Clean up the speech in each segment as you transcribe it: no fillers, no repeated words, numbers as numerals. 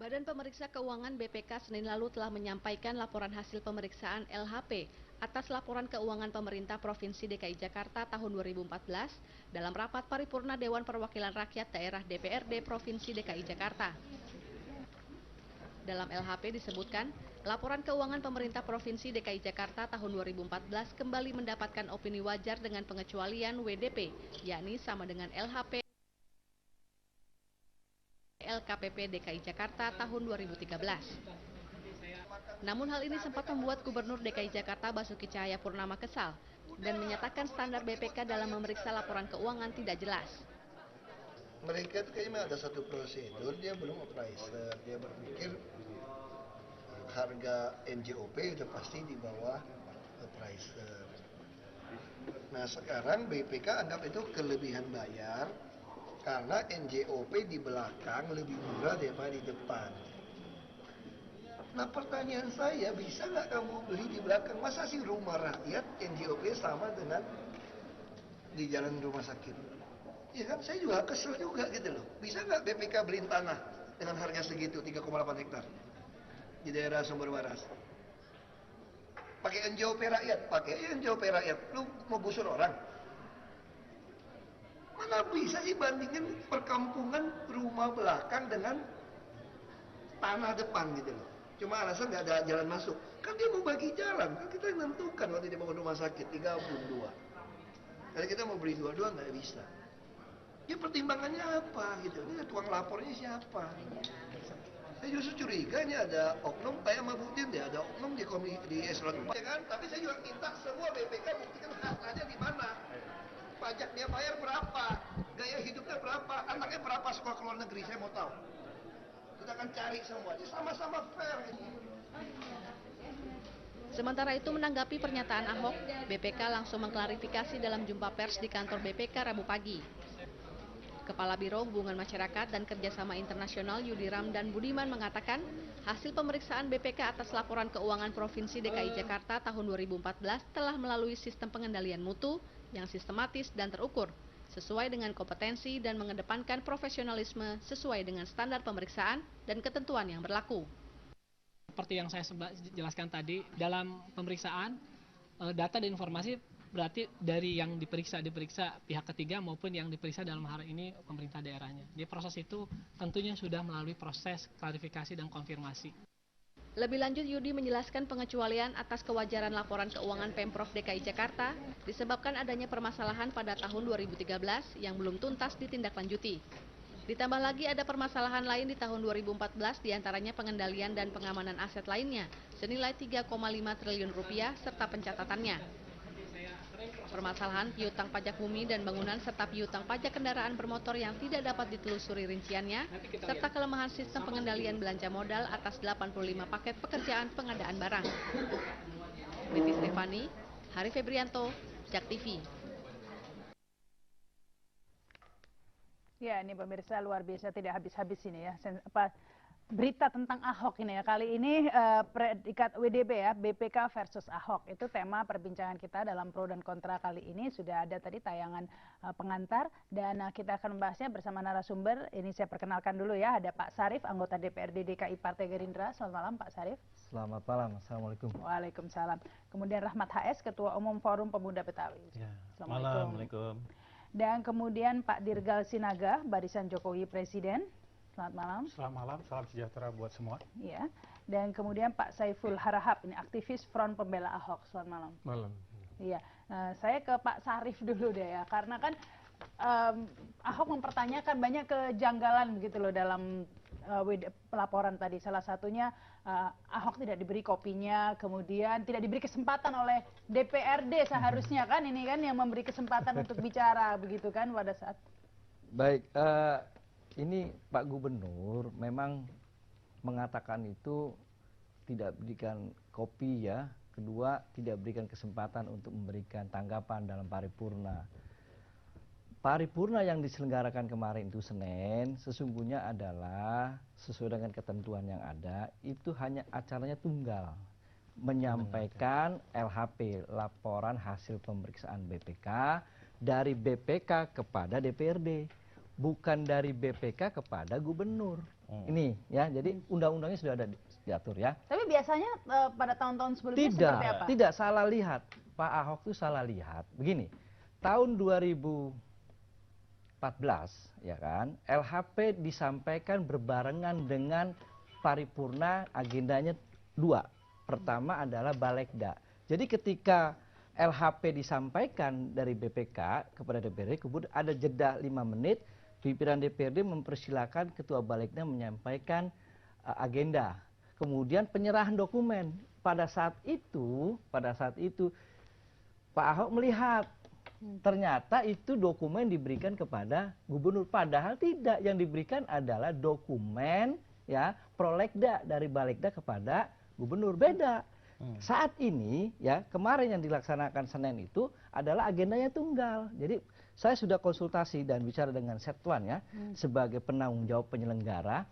Badan Pemeriksa Keuangan BPK Senin lalu telah menyampaikan laporan hasil pemeriksaan LHP atas laporan keuangan pemerintah Provinsi DKI Jakarta tahun 2014 dalam rapat paripurna Dewan Perwakilan Rakyat Daerah DPRD Provinsi DKI Jakarta. Dalam LHP disebutkan, laporan keuangan pemerintah Provinsi DKI Jakarta tahun 2014 kembali mendapatkan opini wajar dengan pengecualian WDP, yakni sama dengan LHP LKPP DKI Jakarta tahun 2013. Namun hal ini sempat membuat Gubernur DKI Jakarta Basuki Cahayapurnama kesal dan menyatakan standar BPK dalam memeriksa laporan keuangan tidak jelas. Mereka itu kayaknya ada satu prosedur, dia belum appraiser, dia berpikir harga NJOP udah pasti di bawah appraiser. Nah sekarang BPK anggap itu kelebihan bayar karena NJOP di belakang lebih murah daripada di depan. Nah pertanyaan saya, bisa nggak kamu beli di belakang? Masa sih rumah rakyat NJOP sama dengan di jalan rumah sakit? Ya kan, saya juga kesel juga gitu loh. Bisa nggak BPK beliin tanah dengan harga segitu 3,8 hektar di daerah Sumber Waras? Pakai NJOP rakyat, pakai NJOP rakyat. Lu mau gusur orang? Mana bisa sih bandingin perkampungan rumah belakang dengan tanah depan gitu loh. Cuma alasan nggak ada jalan masuk. Kan dia mau bagi jalan, kan kita yang menentukan waktu dia bangun rumah sakit, digabung dua. Kalau kita mau beli dua-dua nggak bisa. Ya pertimbangannya apa gitu, ini tukang lapornya siapa? Saya justru curiga ini ada oknum kayak Mabudin deh, ada oknum di eselon 4 ya kan? Tapi saya juga minta semua BPK buktikan hartanya di mana. Pajak dia bayar berapa, gaya hidupnya berapa, anaknya berapa sekolah ke luar negeri, saya mau tahu. Kita akan cari semua, ini sama-sama fair. Sementara itu menanggapi pernyataan Ahok, BPK langsung mengklarifikasi dalam jumpa pers di kantor BPK Rabu pagi. Kepala Biro Hubungan Masyarakat dan Kerjasama Internasional Yudi Ramdan Budiman mengatakan, hasil pemeriksaan BPK atas laporan keuangan Provinsi DKI Jakarta tahun 2014 telah melalui sistem pengendalian mutu yang sistematis dan terukur, sesuai dengan kompetensi dan mengedepankan profesionalisme sesuai dengan standar pemeriksaan dan ketentuan yang berlaku. Seperti yang saya jelaskan tadi, dalam pemeriksaan data dan informasi berarti dari yang diperiksa pihak ketiga maupun yang diperiksa dalam hal ini pemerintah daerahnya. Di proses itu tentunya sudah melalui proses klarifikasi dan konfirmasi. Lebih lanjut, Yudi menjelaskan pengecualian atas kewajaran laporan keuangan Pemprov DKI Jakarta disebabkan adanya permasalahan pada tahun 2013 yang belum tuntas ditindaklanjuti. Ditambah lagi ada permasalahan lain di tahun 2014, diantaranya pengendalian dan pengamanan aset lainnya senilai 3,5 triliun rupiah serta pencatatannya. Permasalahan piutang pajak bumi dan bangunan serta piutang pajak kendaraan bermotor yang tidak dapat ditelusuri rinciannya, serta kelemahan sistem pengendalian belanja modal atas 85 paket pekerjaan pengadaan barang. Niti Stefani, Hari Febrianto, Jak TV. Ya, ini pemirsa luar biasa, tidak habis-habis ini ya. Berita tentang Ahok ini ya. Kali ini predikat WDB ya, BPK versus Ahok. Itu tema perbincangan kita dalam pro dan kontra kali ini. Sudah ada tadi tayangan pengantar dan kita akan membahasnya bersama narasumber. Ini saya perkenalkan dulu ya, ada Pak Sarif, anggota DPRD DKI Partai Gerindra. Selamat malam Pak Sarif. Selamat malam, Assalamualaikum. Waalaikumsalam. Kemudian Rahmat HS, Ketua Umum Forum Pemuda Betawi. Ya. Assalamualaikum. Dan kemudian Pak Dirgal Sinaga, Barisan Jokowi Presiden. Selamat malam. Selamat malam, salam sejahtera buat semua. Ya. Dan kemudian Pak Saiful Harahap, ini aktivis Front Pembela Ahok. Selamat malam. Malam. Iya. Saya ke Pak Sarif dulu deh ya, karena kan Ahok mempertanyakan banyak kejanggalan begitu loh dalam pelaporan tadi. Salah satunya Ahok tidak diberi kopinya, kemudian tidak diberi kesempatan oleh DPRD seharusnya kan, ini kan yang memberi kesempatan untuk bicara begitu kan pada saat. Baik, ini Pak Gubernur memang mengatakan itu tidak berikan kopi ya. Kedua, tidak berikan kesempatan untuk memberikan tanggapan dalam paripurna. Paripurna yang diselenggarakan kemarin itu Senin, sesungguhnya adalah sesuai dengan ketentuan yang ada, itu hanya acaranya tunggal. Menyampaikan LHP, laporan hasil pemeriksaan BPK, dari BPK kepada DPRD. bukan dari BPK kepada gubernur. Ini ya, jadi undang-undangnya sudah ada diatur ya. Tapi biasanya pada tahun-tahun sebelumnya seperti apa? Tidak salah lihat. Pak Ahok itu salah lihat. Begini, tahun 2014 ya kan, LHP disampaikan berbarengan dengan paripurna, agendanya 2. Pertama adalah Balegda. Jadi ketika LHP disampaikan dari BPK kepada DPRD, kemudian ada jeda 5 menit, pimpinan DPRD mempersilahkan Ketua Balegda menyampaikan agenda. Kemudian penyerahan dokumen. Pada saat itu Pak Ahok melihat ternyata itu dokumen diberikan kepada gubernur, padahal tidak, yang diberikan adalah dokumen ya prolegda dari Balegda kepada gubernur, beda. Saat ini ya, kemarin yang dilaksanakan Senin itu adalah agendanya tunggal. Jadi saya sudah konsultasi dan bicara dengan Setwan ya, sebagai penanggung jawab penyelenggara.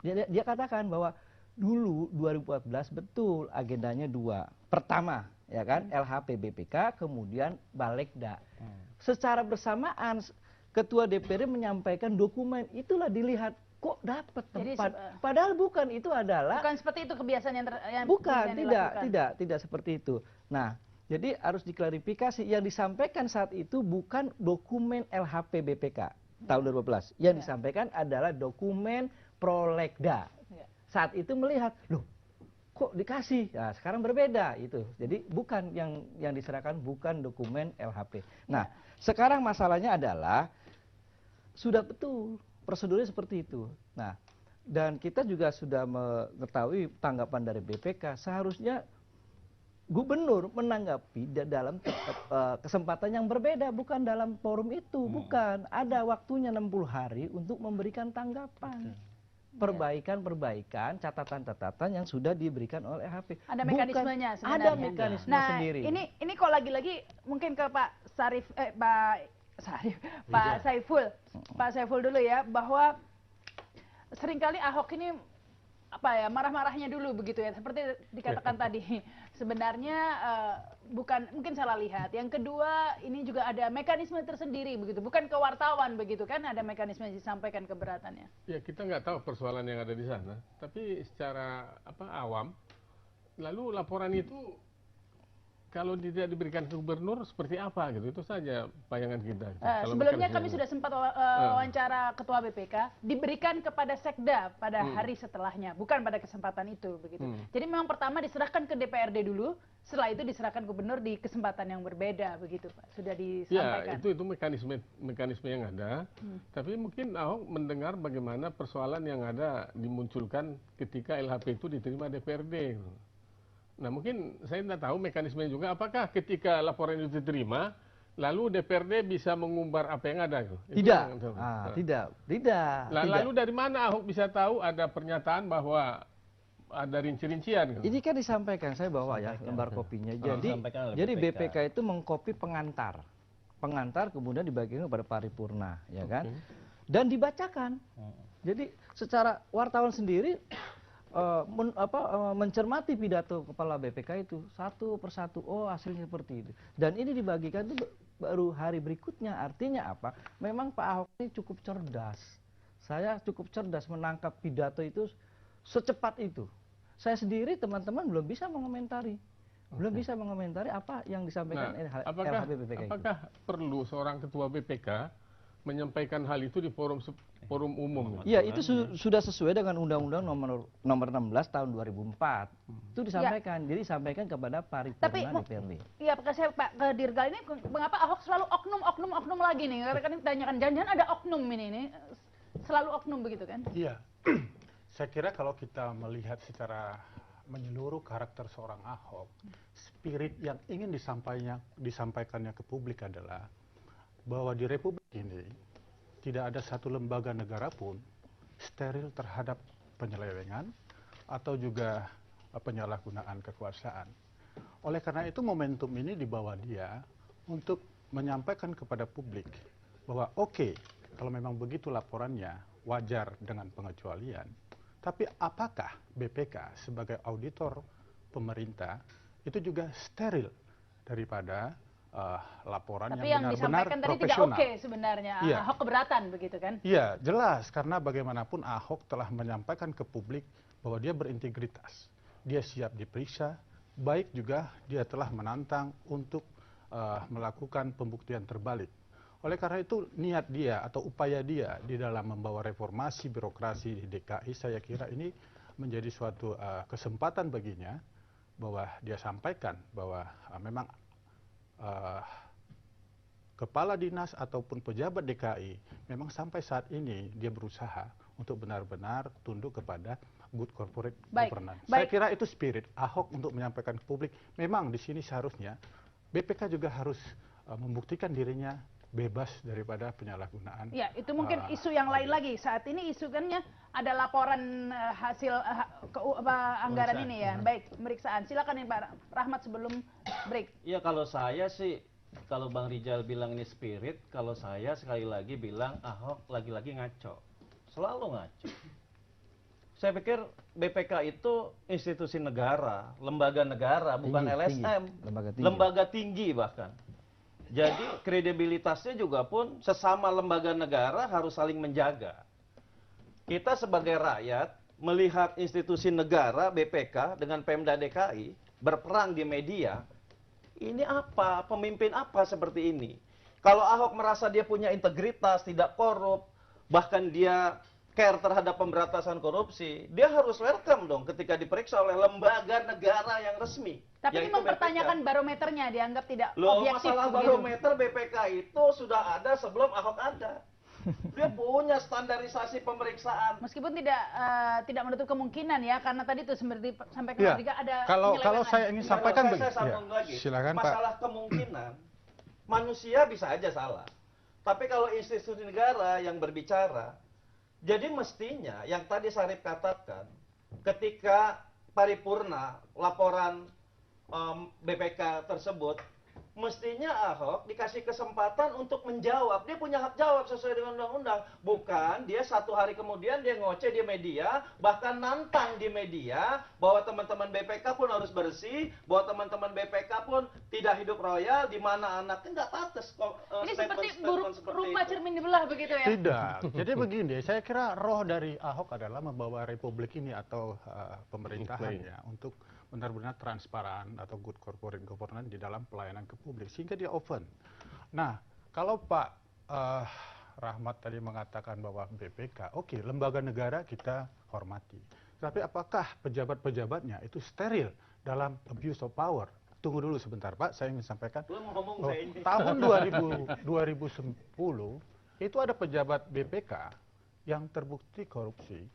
Dia katakan bahwa dulu 2014 betul agendanya 2. Pertama ya kan, LHP BPK, kemudian Balegda. Secara bersamaan Ketua DPR menyampaikan dokumen, itulah dilihat kok dapat tempat. Padahal bukan, itu adalah bukan seperti itu kebiasaan yang bukan, tidak seperti itu. Nah, jadi harus diklarifikasi, yang disampaikan saat itu bukan dokumen LHP BPK tahun 2012. Yang disampaikan adalah dokumen prolegda. Saat itu melihat, loh kok dikasih? Nah, sekarang berbeda itu. Jadi bukan yang diserahkan bukan dokumen LHP. Nah, sekarang masalahnya adalah sudah betul prosedurnya seperti itu. Nah, dan kita juga sudah mengetahui tanggapan dari BPK, seharusnya gubernur menanggapi dalam kesempatan yang berbeda, bukan dalam forum itu, bukan. Ada waktunya 60 hari untuk memberikan tanggapan. Perbaikan, catatan-catatan yang sudah diberikan oleh LHP. Ada mekanismenya sebenarnya. Ada mekanisme sendiri. Ini kok lagi-lagi mungkin ke Pak Saiful. Pak Saiful dulu ya, bahwa seringkali Ahok ini marah-marahnya dulu begitu ya, seperti dikatakan tadi. Sebenarnya bukan, mungkin salah lihat. Yang kedua, ini juga ada mekanisme tersendiri begitu, bukan ke wartawan begitu kan, ada mekanisme yang disampaikan keberatannya. Ya, kita nggak tahu persoalan yang ada di sana, tapi secara awam, lalu laporan itu kalau tidak diberikan ke gubernur seperti apa gitu, itu saja bayangan kita. Sebelumnya kami sudah sempat wawancara ketua BPK, diberikan kepada Sekda pada hari setelahnya, bukan pada kesempatan itu begitu. Jadi memang pertama diserahkan ke DPRD dulu, setelah itu diserahkan gubernur di kesempatan yang berbeda begitu Pak, sudah disampaikan. Ya, itu mekanisme yang ada, tapi mungkin Ahok mendengar bagaimana persoalan yang ada dimunculkan ketika LHP itu diterima DPRD. Nah, mungkin saya tidak tahu mekanismenya juga, apakah ketika laporan itu diterima, lalu DPRD bisa mengumbar apa yang ada? Tidak. Lalu dari mana Ahok bisa tahu ada pernyataan bahwa ada rinci-rincian? Ini kan disampaikan, saya bawa ya lembar kopinya. Jadi BPK itu mengkopi pengantar kemudian dibagikan kepada paripurna, ya kan? Dan dibacakan. Jadi secara wartawan sendiri mencermati pidato kepala BPK itu satu persatu, oh hasilnya seperti itu, dan ini dibagikan itu baru hari berikutnya. Artinya apa? Memang Pak Ahok ini cukup cerdas. Saya cukup cerdas menangkap pidato itu secepat itu. Saya sendiri, teman-teman belum bisa mengomentari apa yang disampaikan LHP BPK itu. Apakah perlu seorang ketua BPK menyampaikan hal itu di forum umum? Iya, itu sudah sesuai dengan Undang-Undang nomor 16 tahun 2004. Itu disampaikan. Jadi disampaikan kepada paripurna DPRD. Iya, Pak Dirgal, ini mengapa Ahok selalu oknum lagi nih? Karena kan ditanyakan jangan-jangan ada oknum ini selalu oknum begitu kan? Iya. Saya kira kalau kita melihat secara menyeluruh karakter seorang Ahok, spirit yang ingin disampaikannya ke publik adalah bahwa di Republik ini tidak ada satu lembaga negara pun steril terhadap penyelewengan atau juga penyalahgunaan kekuasaan. Oleh karena itu momentum ini dibawa dia untuk menyampaikan kepada publik bahwa oke, kalau memang begitu laporannya wajar dengan pengecualian, tapi apakah BPK sebagai auditor pemerintah itu juga steril daripada laporan Tapi yang yang benar-benar disampaikan tadi tidak profesional. oke sebenarnya. Iya. Ahok keberatan begitu kan? Iya, jelas karena bagaimanapun Ahok telah menyampaikan ke publik bahwa dia berintegritas. Dia siap diperiksa, baik juga dia telah menantang untuk melakukan pembuktian terbalik. Oleh karena itu niat dia atau upaya dia di dalam membawa reformasi birokrasi di DKI, saya kira ini menjadi suatu kesempatan baginya bahwa dia sampaikan bahwa memang kepala dinas ataupun pejabat DKI memang sampai saat ini dia berusaha untuk benar-benar tunduk kepada good corporate governance. Saya kira itu spirit Ahok untuk menyampaikan ke publik. Memang di sini seharusnya BPK juga harus membuktikan dirinya bebas daripada penyalahgunaan. Ya, itu mungkin isu yang lain lagi. Saat ini isukannya ada laporan hasil anggaran ini ya. Baik, pemeriksaan. Silakan nih Pak Rahmat sebelum break. Ya kalau saya sih, kalau Bang Rijal bilang ini spirit, kalau saya sekali lagi bilang Ahok lagi-lagi ngaco. Selalu ngaco. Saya pikir BPK itu institusi negara, lembaga negara, bukan LSM. Lembaga tinggi bahkan. Jadi kredibilitasnya juga pun sesama lembaga negara harus saling menjaga. Kita sebagai rakyat melihat institusi negara BPK dengan Pemda DKI berperang di media, ini apa? Pemimpin apa seperti ini? Kalau Ahok merasa dia punya integritas, tidak korup, bahkan dia care terhadap pemberantasan korupsi, dia harus welcome dong ketika diperiksa oleh lembaga negara yang resmi. Tapi ini mempertanyakan BPK. barometernya, dianggap tidak Loh, objektif. masalah begitu. barometer BPK itu sudah ada sebelum Ahok ada. Dia punya standarisasi pemeriksaan. Meskipun tidak menutup kemungkinan ya, karena tadi itu seperti sampaikan Ya, Mas Rika ada kalau penyelewengan. saya ingin sampaikan Saya begini. sambung Ya, lagi. silakan Pak. Masalah kemungkinan, manusia bisa aja salah. Tapi kalau institusi negara yang berbicara, jadi mestinya yang tadi Sarip katakan, ketika paripurna laporan BPK tersebut, mestinya Ahok dikasih kesempatan untuk menjawab. Dia punya hak jawab sesuai dengan undang-undang. Bukan dia satu hari kemudian dia ngoceh di media, bahkan nantang di media bahwa teman-teman BPK pun harus bersih, bahwa teman-teman BPK pun tidak hidup royal, di mana anaknya nggak pantas. Ini seperti buruk rupa cermin dibelah begitu ya? Tidak. Jadi begini, saya kira roh dari Ahok adalah membawa republik ini atau pemerintahannya untuk benar-benar transparan atau good corporate governance di dalam pelayanan ke publik, sehingga dia open. Nah, kalau Pak Rahmat tadi mengatakan bahwa BPK, oke, lembaga negara kita hormati. Tapi apakah pejabat-pejabatnya itu steril dalam abuse of power? Tunggu dulu sebentar Pak, saya ingin sampaikan. Tahun 2010 itu ada pejabat BPK yang terbukti korupsi,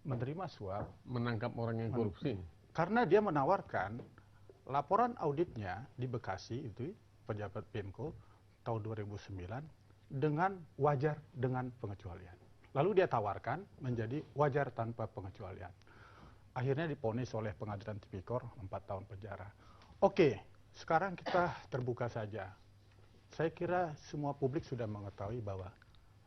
menerima suap, Menangkap orang yang korupsi. karena dia menawarkan laporan auditnya di Bekasi itu pejabat Pemko tahun 2009 dengan wajar dengan pengecualian. Lalu dia tawarkan menjadi wajar tanpa pengecualian. Akhirnya diponis oleh pengadilan tipikor 4 tahun penjara. Oke, sekarang kita terbuka saja. Saya kira semua publik sudah mengetahui bahwa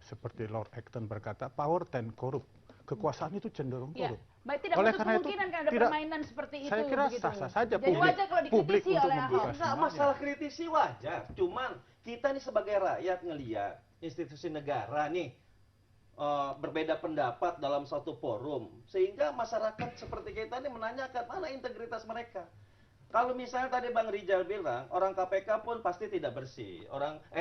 seperti Lord Acton berkata, power tend corrupt. Kekuasaan itu cenderung korup. Baik, tidak Oleh menutup karena itu, kemungkinan kan ada tidak- permainan seperti itu. saya kira begitu. sah-sah saja Jadi wajar kalau publik dikritisi untuk oleh Ahok. membuka Enggak semuanya. masalah kritisi wajar, cuman kita nih sebagai rakyat ngelihat institusi negara nih berbeda pendapat dalam suatu forum, sehingga masyarakat seperti kita nih menanyakan mana integritas mereka. Kalau misalnya tadi Bang Rijal bilang orang KPK pun pasti tidak bersih,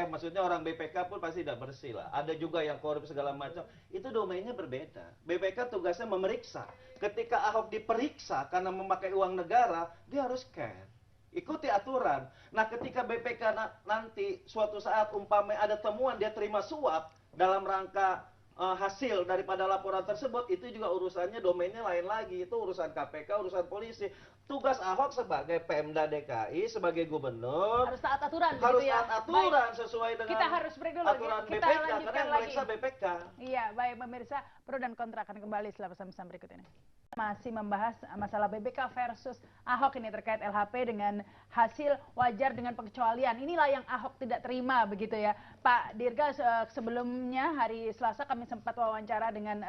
maksudnya orang BPK pun pasti tidak bersih lah. Ada juga yang korup segala macam. Itu domainnya berbeda. BPK tugasnya memeriksa. Ketika Ahok diperiksa karena memakai uang negara, dia harus care. Ikuti aturan. Nah, ketika BPK nanti suatu saat umpamanya ada temuan dia terima suap dalam rangka hasil daripada laporan tersebut, itu juga urusannya domainnya lain lagi. Itu urusan KPK, urusan polisi. Tugas Ahok sebagai Pemda DKI, sebagai gubernur Harus taat aturan harus begitu ya. taat aturan Baik. sesuai dengan Kita harus break dulu. aturan Kita BPK, karena lanjutkan yang lagi. meriksa BPK. Iya, baik pemirsa, pro dan kontra akan kembali setelah pesan-pesan berikut ini. Masih membahas masalah BPK versus Ahok ini terkait LHP dengan hasil wajar dengan pengecualian. Inilah yang Ahok tidak terima begitu ya. Pak Dirga, sebelumnya hari Selasa kami sempat wawancara dengan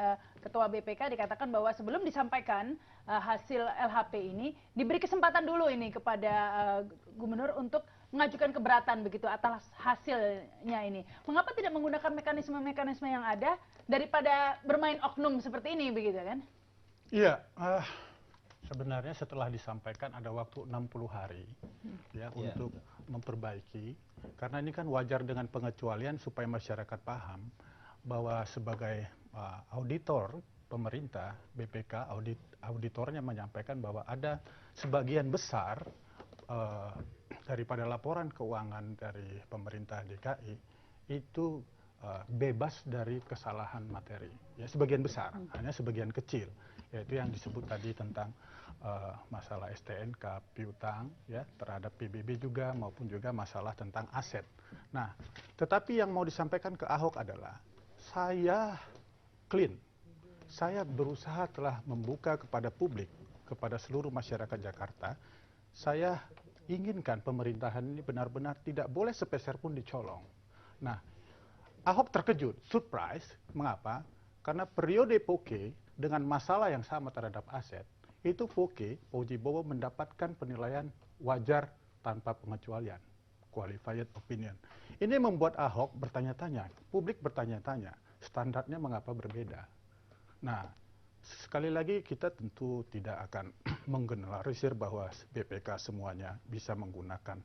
Ketua BPK, dikatakan bahwa sebelum disampaikan hasil LHP ini diberi kesempatan dulu ini kepada gubernur untuk mengajukan keberatan begitu atas hasilnya ini. Mengapa tidak menggunakan mekanisme-mekanisme yang ada daripada bermain oknum seperti ini begitu kan? Iya, sebenarnya setelah disampaikan ada waktu 60 hari ya untuk memperbaiki, karena ini kan wajar dengan pengecualian supaya masyarakat paham bahwa sebagai auditor pemerintah, BPK auditornya menyampaikan bahwa ada sebagian besar daripada laporan keuangan dari pemerintah DKI itu bebas dari kesalahan materi, ya sebagian besar, hanya sebagian kecil, yaitu yang disebut tadi tentang masalah STNK, piutang, ya terhadap PBB juga, maupun juga masalah tentang aset. Nah, tetapi yang mau disampaikan ke Ahok adalah saya clean, saya berusaha telah membuka kepada publik, kepada seluruh masyarakat Jakarta, saya inginkan pemerintahan ini benar-benar tidak boleh sepeser pun dicolong. Nah, Ahok terkejut, surprise, mengapa? Karena periode Poke dengan masalah yang sama terhadap aset, itu Poke, Fauzi Bowo mendapatkan penilaian wajar tanpa pengecualian, qualified opinion. Ini membuat Ahok bertanya-tanya, publik bertanya-tanya, standarnya mengapa berbeda? Nah, sekali lagi kita tentu tidak akan menggeneralisir bahwa BPK semuanya bisa menggunakan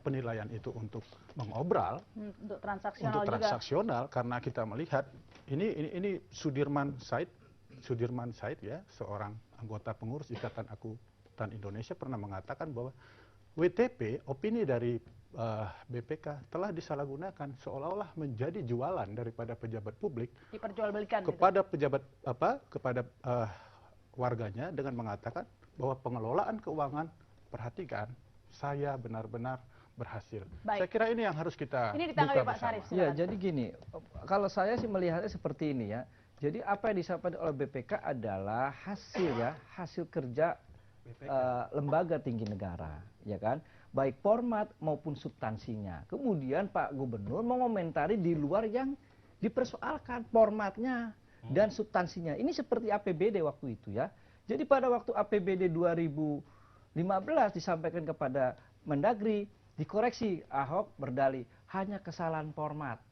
penilaian itu untuk mengobral, Untuk transaksional juga. transaksional, karena kita melihat ini Sudirman Said ya, seorang anggota pengurus Ikatan Akuntan Indonesia pernah mengatakan bahwa WTP, opini dari BPK telah disalahgunakan seolah-olah menjadi jualan daripada pejabat publik Diperjualbelikan kepada pejabat kepada warganya dengan mengatakan bahwa pengelolaan keuangan, perhatikan, saya benar-benar berhasil. Baik. Saya kira ini yang harus kita Ini buka ditanggapi Pak bersama. Sarif. Ya, jadi gini, kalau saya sih melihatnya seperti ini ya. Jadi apa yang disampaikan oleh BPK adalah hasil kerja lembaga tinggi negara, ya kan? Baik format maupun substansinya. Kemudian Pak Gubernur mengomentari di luar yang dipersoalkan formatnya dan substansinya. Ini seperti APBD waktu itu ya. Jadi pada waktu APBD 2015 disampaikan kepada Mendagri, dikoreksi, Ahok berdalih hanya kesalahan format.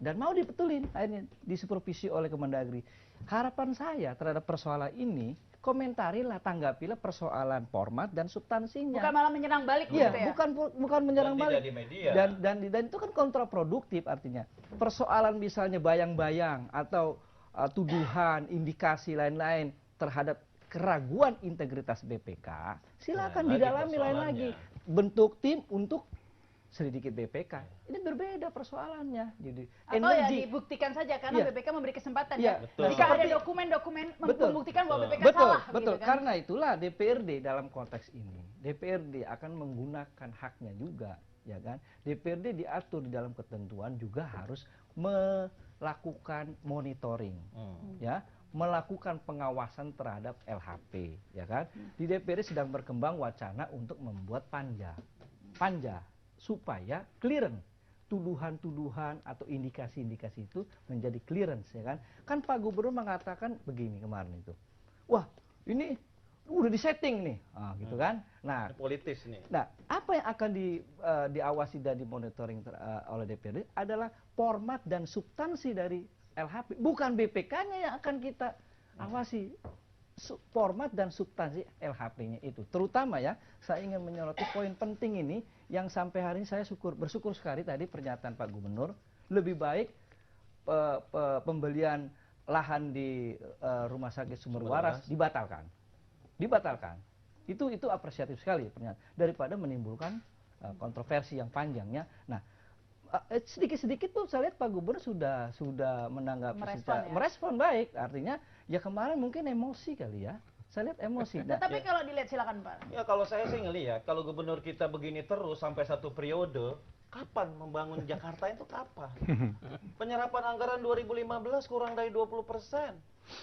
Dan mau dibetulin, akhirnya disupervisi oleh Kemendagri. Harapan saya terhadap persoalan ini, komentarilah, tanggapilah persoalan format dan substansinya. Bukan malah menyerang balik Iya, gitu ya? bukan menyerang Dan balik. tidak di media. Dan itu kan kontraproduktif artinya. Persoalan misalnya bayang-bayang atau tuduhan, indikasi lain-lain terhadap keraguan integritas BPK, silakan Lain lagi didalami lain persoalannya. lagi. Bentuk tim untuk selidiki BPK. Ini berbeda persoalannya. Jadi Atau ya dibuktikan saja karena Iya. BPK memberi kesempatan Iya. ya. Betul. Jika ada Seperti- dokumen-dokumen Betul. membuktikan bahwa BPK Betul, salah. betul. Gitu kan? Karena itulah DPRD dalam konteks ini, DPRD akan menggunakan haknya juga, ya kan? DPRD diatur di dalam ketentuan juga harus melakukan monitoring, ya, melakukan pengawasan terhadap LHP, ya kan? Di DPRD sedang berkembang wacana untuk membuat panja supaya clearance tuduhan-tuduhan atau indikasi-indikasi itu menjadi clearance, ya kan? Kan Pak Gubernur mengatakan begini kemarin itu, wah ini udah disetting nih, gitu kan? Nah, Politis nih. nah apa yang akan diawasi dan dimonitoring oleh DPRD adalah format dan substansi dari LHP, bukan BPK-nya yang akan kita awasi. Format dan substansi LHP-nya itu, terutama ya, saya ingin menyoroti poin penting ini yang sampai hari ini saya bersyukur sekali tadi pernyataan Pak Gubernur, lebih baik pembelian lahan di Rumah Sakit Sumber Waras dibatalkan, itu apresiatif sekali pernyataan, daripada menimbulkan kontroversi yang panjangnya. Nah, sedikit-sedikit tuh saya lihat Pak Gubernur sudah menanggapi merespon baik, artinya ya kemarin mungkin emosi kali ya, saya lihat emosi. Tetapi kalau dilihat silakan Pak. Ya kalau saya sih ngelihat kalau gubernur kita begini terus sampai satu periode, kapan membangun Jakarta itu kapan? Penyerapan anggaran 2015 kurang dari 20%.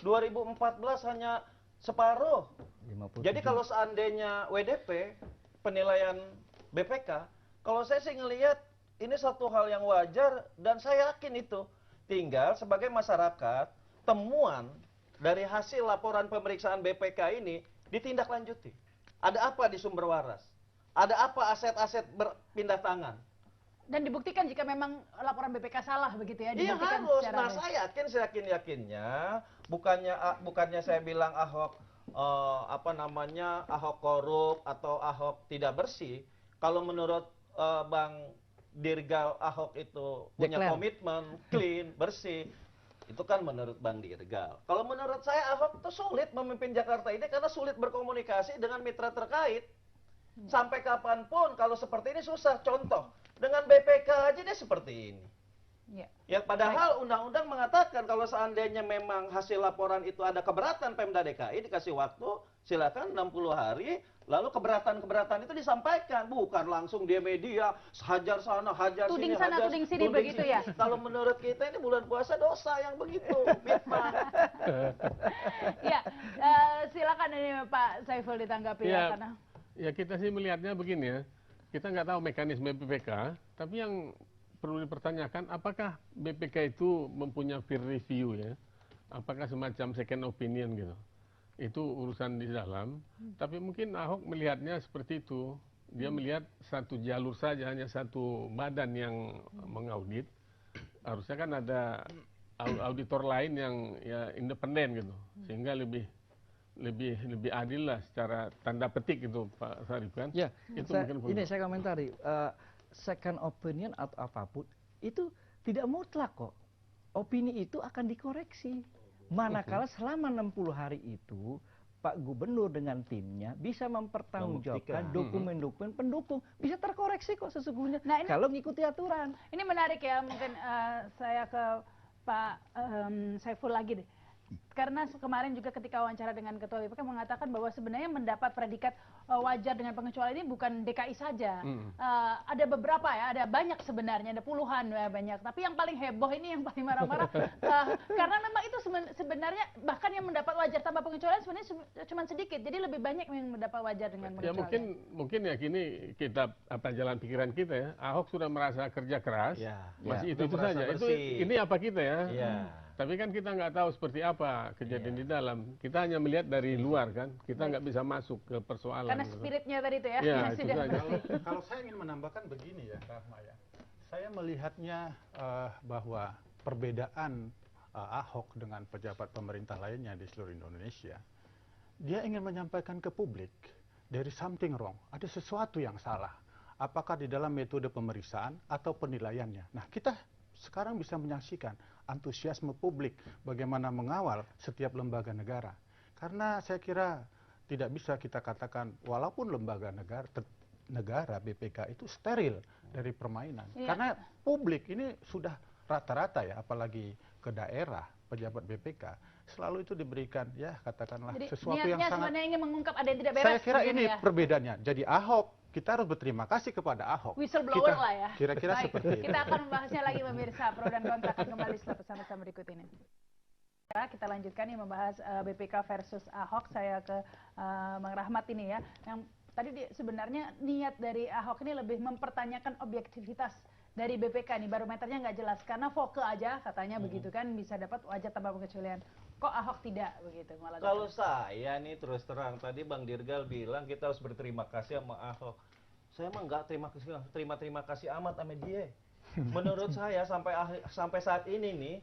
2014 hanya separuh. 57. Jadi kalau seandainya WDP, penilaian BPK, kalau saya sih ngelihat ini satu hal yang wajar dan saya yakin itu. Tinggal sebagai masyarakat, temuan dari hasil laporan pemeriksaan BPK ini ditindaklanjuti. Ada apa di Sumber Waras? Ada apa aset-aset berpindah tangan? Dan dibuktikan jika memang laporan BPK salah begitu ya, Iya dibuktikan harus. secara Nah saya yakin-yakinnya bukannya saya bilang Ahok Ahok korup atau Ahok tidak bersih. Kalau menurut Bang Dirgal, Ahok itu punya Declare. komitmen, clean, bersih. Itu kan menurut Bang Dirgal. Kalau menurut saya Ahok itu sulit memimpin Jakarta ini karena sulit berkomunikasi dengan mitra terkait. Sampai kapanpun kalau seperti ini susah. Contoh, dengan BPK aja dia seperti ini. ya. Ya padahal undang-undang mengatakan kalau seandainya memang hasil laporan itu ada keberatan Pemda DKI dikasih waktu silakan 60 hari lalu keberatan-keberatan itu disampaikan, bukan langsung dia media hajar sana hajar Tuding sini sana, hajar tuding sini begitu ya? Kalau menurut kita ini bulan puasa dosa yang begitu. Ya, silakan ini Pak Saiful ditanggapi ya, karena Ya kita sih melihatnya begini ya, kita nggak tahu mekanisme BPK, tapi yang perlu dipertanyakan apakah BPK itu mempunyai peer review ya, apakah semacam second opinion gitu, itu urusan di dalam, tapi mungkin Ahok melihatnya seperti itu, dia melihat satu jalur saja, hanya satu badan yang mengaudit, harusnya kan ada auditor lain yang ya independen gitu, sehingga lebih adil lah secara tanda petik itu Pak Sarif kan? Ya, itu ini saya komentari. Second opinion atau apapun itu tidak mutlak kok. Opini itu akan dikoreksi. Manakala selama 60 hari itu Pak Gubernur dengan timnya bisa mempertanggungjawabkan dokumen-dokumen pendukung, bisa terkoreksi kok sesungguhnya. Nah, ini, kalau ngikuti aturan. ini menarik ya, mungkin saya ke Pak Saiful lagi deh. Karena kemarin juga ketika wawancara dengan Ketua BPK mengatakan bahwa sebenarnya mendapat predikat wajar dengan pengecualian ini bukan DKI saja. Ada beberapa ya, ada banyak sebenarnya, ada puluhan ya banyak. Tapi yang paling heboh ini yang paling marah-marah karena memang itu sebenarnya bahkan yang mendapat wajar tanpa pengecualian sebenarnya cuma sedikit. Jadi lebih banyak yang mendapat wajar dengan Ya pengecualian. mungkin ya gini kita jalan pikiran kita ya. Ahok sudah merasa kerja keras, masih itu saja. Ini apa kita ya? Tapi kan kita nggak tahu seperti apa kejadian di dalam. Kita hanya melihat dari luar kan. Kita nggak bisa masuk ke persoalan. Karena spiritnya tadi itu ya. Ya, yang itu sudah saja. Kalau saya ingin menambahkan begini ya, Rahma ya. Saya melihatnya bahwa perbedaan Ahok dengan pejabat pemerintah lainnya di seluruh Indonesia, dia ingin menyampaikan ke publik there is something wrong, ada sesuatu yang salah. Apakah di dalam metode pemeriksaan atau penilaiannya. Nah, kita sekarang bisa menyaksikan antusiasme publik bagaimana mengawal setiap lembaga negara. Karena saya kira tidak bisa kita katakan walaupun lembaga negara BPK itu steril dari permainan. Karena publik ini sudah rata-rata ya, apalagi ke daerah pejabat BPK selalu itu diberikan ya katakanlah Jadi, sesuatu yang sangat. Sebenarnya ingin mengungkap ada yang tidak beres. Saya kira ini ya. perbedaannya. Jadi Ahok kita harus berterima kasih kepada Ahok. Whistleblower lah ya. Kira-kira Baik, seperti itu. kita akan membahasnya lagi pemirsa. Pro dan kontra akan kembali setelah pesan-pesan berikut ini. Kita lanjutkan yang membahas BPK versus Ahok. Saya ke Bang Rahmat ini ya. Yang tadi sebenarnya niat dari Ahok ini lebih mempertanyakan objektivitas dari BPK nih, barometernya nggak jelas karena foke aja katanya begitu kan bisa dapat wajar tanpa pengecualian. Kok Ahok tidak begitu malah? Kalau saya nih terus terang tadi Bang Dirgal bilang kita harus berterima kasih sama Ahok. Saya mah nggak terima kasih amat sama dia. Menurut saya sampai saat ini nih,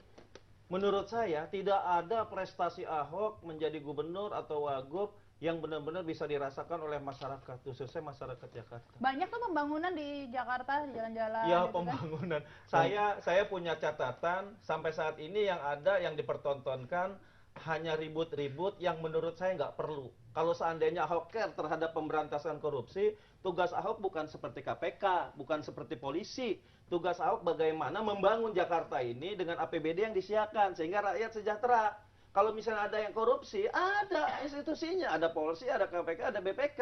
menurut saya tidak ada prestasi Ahok menjadi gubernur atau wagub yang benar-benar bisa dirasakan oleh masyarakat, khususnya masyarakat Jakarta. Banyak tuh pembangunan di Jakarta, di jalan-jalan. Ya gitu pembangunan. Kan? Saya punya catatan sampai saat ini yang ada yang dipertontonkan hanya ribut-ribut yang menurut saya nggak perlu. Kalau seandainya Ahok care terhadap pemberantasan korupsi, tugas Ahok bukan seperti KPK, bukan seperti polisi. Tugas Ahok bagaimana membangun Jakarta ini dengan APBD yang disiapkan sehingga rakyat sejahtera. Kalau misalnya ada yang korupsi, ada institusinya, ada polisi, ada KPK, ada BPK.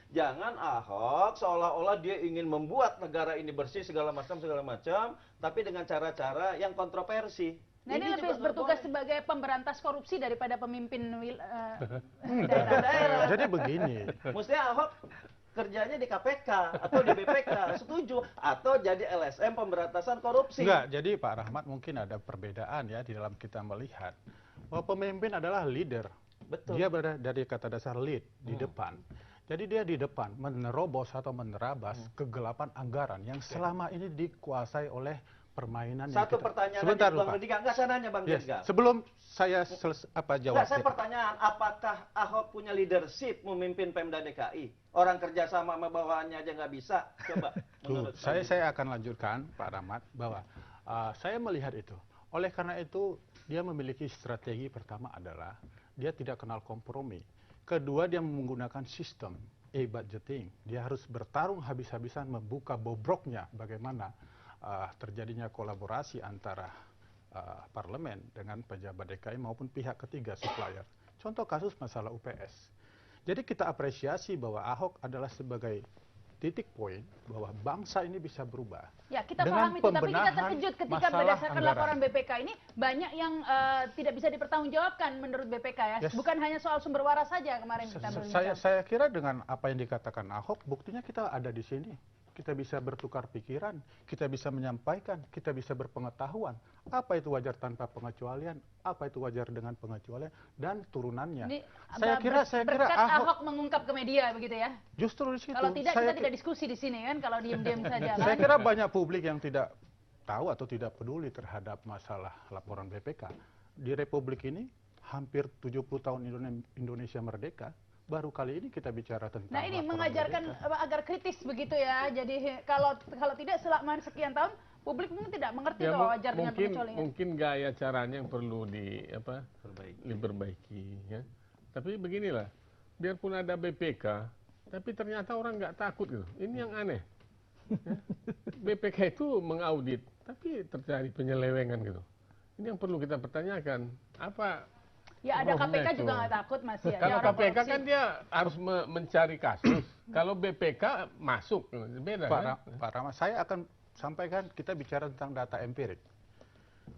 Jangan Ahok seolah-olah dia ingin membuat negara ini bersih segala macam, tapi dengan cara-cara yang kontroversi. Nah ini lebih bertugas sebagai pemberantas korupsi daripada pemimpin daerah. Jadi begini. Mestinya Ahok kerjanya di KPK atau di BPK, setuju, atau jadi LSM pemberantasan korupsi. Enggak, jadi Pak Rahmat mungkin ada perbedaan ya di dalam kita melihat bahwa pemimpin adalah leader. Betul. Dia berada dari kata dasar lead di depan. Jadi dia di depan menerobos atau menerabas kegelapan anggaran yang selama ini dikuasai oleh permainan yang Satu kita... pertanyaan Sebentar, lagi, Bang Pak. Rudika. Enggak, saya nanya Bang Yes. Dirga. Sebelum saya jawab. Enggak, saya pertanyaan, apakah Ahok punya leadership memimpin Pemda DKI? Orang kerjasama sama bawahannya aja nggak bisa. Coba, menurut Saya akan lanjutkan, Pak Rahmat, bahwa saya melihat itu. Oleh karena itu, dia memiliki strategi pertama adalah dia tidak kenal kompromi. Kedua, dia menggunakan sistem e-budgeting. Dia harus bertarung habis-habisan membuka bobroknya bagaimana terjadinya kolaborasi antara parlemen dengan pejabat DKI maupun pihak ketiga supplier. Contoh kasus masalah UPS. Jadi kita apresiasi bahwa Ahok adalah sebagai titik poin bahwa bangsa ini bisa berubah. Ya, kita dengan paham itu, tapi kita pembenahan terkejut ketika masalah berdasarkan anggaran. laporan BPK ini banyak yang tidak bisa dipertanggungjawabkan menurut BPK ya. Yes. Bukan hanya soal sumber waras saja kemarin kita berbincang. Saya kira dengan apa yang dikatakan Ahok, buktinya kita ada di sini. Kita bisa bertukar pikiran, kita bisa menyampaikan, kita bisa berpengetahuan. Apa itu wajar tanpa pengecualian, apa itu wajar dengan pengecualian, dan turunannya. Ini Saya kira berkat Ahok Ahok mengungkap ke media begitu ya. justru di situ. Kalau tidak saya kita tidak diskusi di sini kan, kalau diam-diam saja Saya kan. kira banyak publik yang tidak tahu atau tidak peduli terhadap masalah laporan BPK. Di Republik ini hampir 70 tahun Indonesia merdeka, baru kali ini kita bicara tentang Nah ini laporan mengajarkan BPK. agar kritis begitu ya. Jadi kalau tidak selama sekian tahun publik mungkin tidak mengerti bahwa wajar dengan pengecualian. mungkin gaya caranya yang perlu diperbaiki ya. Tapi beginilah, biarpun ada BPK, tapi ternyata orang nggak takut gitu. Ini yang aneh. Ya. BPK itu mengaudit, tapi terjadi penyelewengan gitu. Ini yang perlu kita pertanyakan. Apa Ya ada problemnya KPK itu? juga nggak takut masih ya. Kalau Orang KPK korupsi. kan dia harus mencari kasus. Kalau BPK masuk, beda kan? Pak Rama, saya akan sampaikan, kita bicara tentang data empirik.